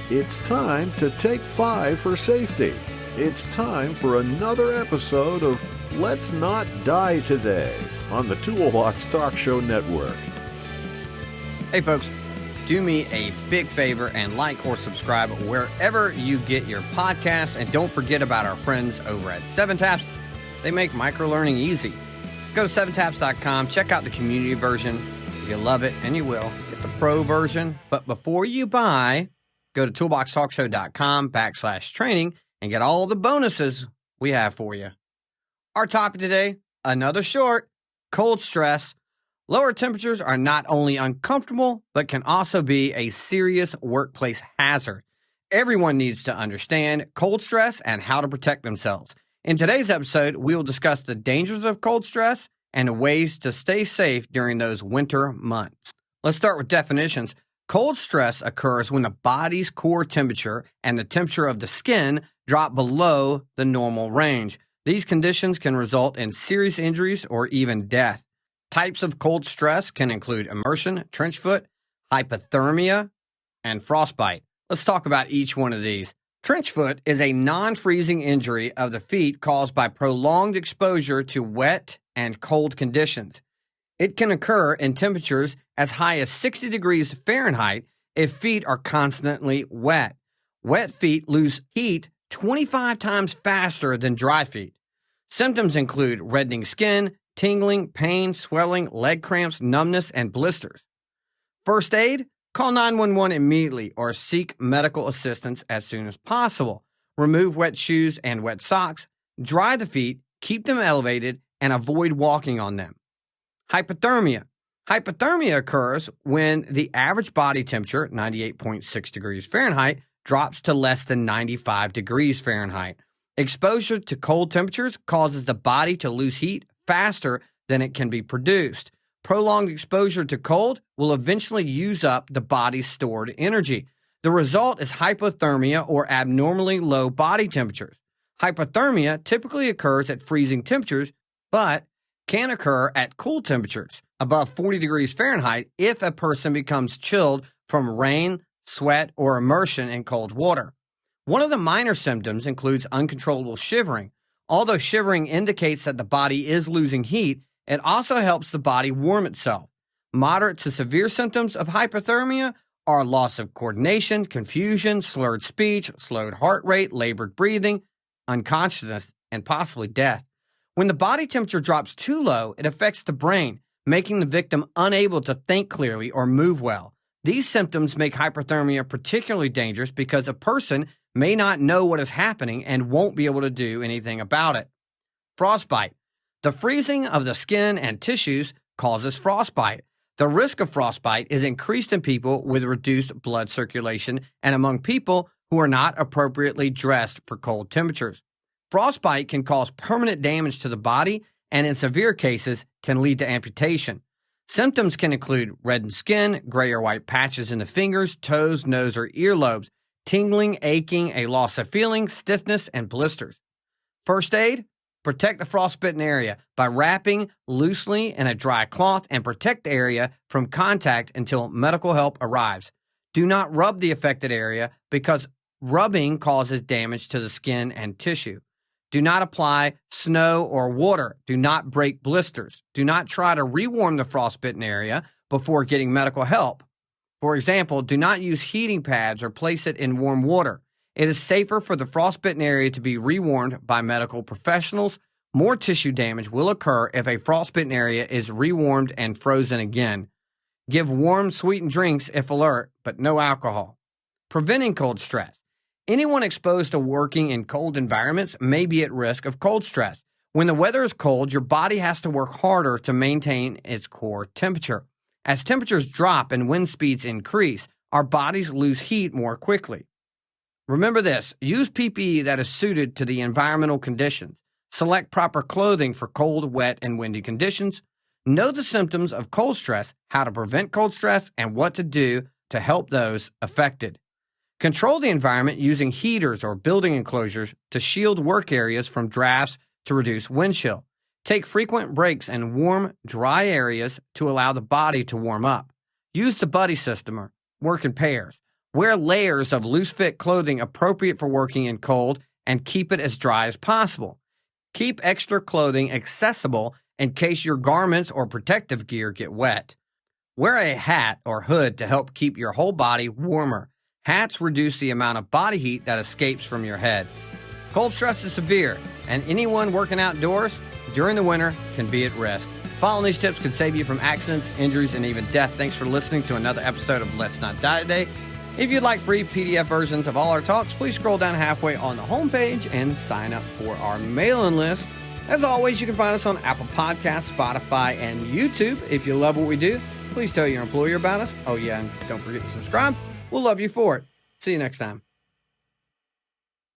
It's time to take 5 for safety. It's time for another episode of Let's Not Die Today on the Toolbox Talk Show Network. Hey folks, do me a big favor and like or subscribe wherever you get your podcasts, and don't forget about our friends over at 7TAPS. They make microlearning easy. Go to 7taps.com, check out the community version. If you love it, and you will, get the pro version. But before you buy, go to toolboxtalkshow.com/training and get all the bonuses we have for you. Our topic today, another short, cold stress. Lower temperatures are not only uncomfortable, but can also be a serious workplace hazard. Everyone needs to understand cold stress and how to protect themselves. In today's episode, we will discuss the dangers of cold stress and ways to stay safe during those winter months. Let's start with definitions. Cold stress occurs when the body's core temperature and the temperature of the skin drop below the normal range. These conditions can result in serious injuries or even death. Types of cold stress can include immersion, trench foot, hypothermia, and frostbite. Let's talk about each one of these. Trench foot is a non-freezing injury of the feet caused by prolonged exposure to wet and cold conditions. It can occur in temperatures as high as 60 degrees Fahrenheit if feet are constantly wet. Wet feet lose heat 25 times faster than dry feet. Symptoms include reddening skin, tingling, pain, swelling, leg cramps, numbness, and blisters. First aid? Call 911 immediately or seek medical assistance as soon as possible. Remove wet shoes and wet socks. Dry the feet, keep them elevated, and avoid walking on them. Hypothermia. Hypothermia occurs when the average body temperature, 98.6 degrees Fahrenheit, drops to less than 95 degrees Fahrenheit. Exposure to cold temperatures causes the body to lose heat faster than it can be produced. Prolonged exposure to cold will eventually use up the body's stored energy. The result is hypothermia or abnormally low body temperatures. Hypothermia typically occurs at freezing temperatures, but can occur at cool temperatures, above 40 degrees Fahrenheit, if a person becomes chilled from rain, sweat, or immersion in cold water. One of the minor symptoms includes uncontrollable shivering. Although shivering indicates that the body is losing heat, it also helps the body warm itself. Moderate to severe symptoms of hypothermia are loss of coordination, confusion, slurred speech, slowed heart rate, labored breathing, unconsciousness, and possibly death. When the body temperature drops too low, it affects the brain, making the victim unable to think clearly or move well. These symptoms make hypothermia particularly dangerous because a person may not know what is happening and won't be able to do anything about it. Frostbite. The freezing of the skin and tissues causes frostbite. The risk of frostbite is increased in people with reduced blood circulation and among people who are not appropriately dressed for cold temperatures. Frostbite can cause permanent damage to the body and in severe cases can lead to amputation. Symptoms can include reddened skin, gray or white patches in the fingers, toes, nose, or earlobes, tingling, aching, a loss of feeling, stiffness, and blisters. First aid? Protect the frostbitten area by wrapping loosely in a dry cloth and protect the area from contact until medical help arrives. Do not rub the affected area because rubbing causes damage to the skin and tissue. Do not apply snow or water. Do not break blisters. Do not try to rewarm the frostbitten area before getting medical help. For example, do not use heating pads or place it in warm water. It is safer for the frostbitten area to be rewarmed by medical professionals. More tissue damage will occur if a frostbitten area is rewarmed and frozen again. Give warm, sweetened drinks if alert, but no alcohol. Preventing cold stress. Anyone exposed to working in cold environments may be at risk of cold stress. When the weather is cold, your body has to work harder to maintain its core temperature. As temperatures drop and wind speeds increase, our bodies lose heat more quickly. Remember this, use PPE that is suited to the environmental conditions. Select proper clothing for cold, wet, and windy conditions. Know the symptoms of cold stress, how to prevent cold stress, and what to do to help those affected. Control the environment using heaters or building enclosures to shield work areas from drafts to reduce wind chill. Take frequent breaks in warm, dry areas to allow the body to warm up. Use the buddy system or work in pairs. Wear layers of loose-fit clothing appropriate for working in cold and keep it as dry as possible. Keep extra clothing accessible in case your garments or protective gear get wet. Wear a hat or hood to help keep your whole body warmer. Hats reduce the amount of body heat that escapes from your head. Cold stress is severe, and anyone working outdoors during the winter can be at risk. Following these tips could save you from accidents, injuries, and even death. Thanks for listening to another episode of Let's Not Die Today. If you'd like free PDF versions of all our talks, please scroll down halfway on the homepage and sign up for our mailing list. As always, you can find us on Apple Podcasts, Spotify, and YouTube. If you love what we do, please tell your employer about us. Oh, yeah, and don't forget to subscribe. We'll love you for it. See you next time.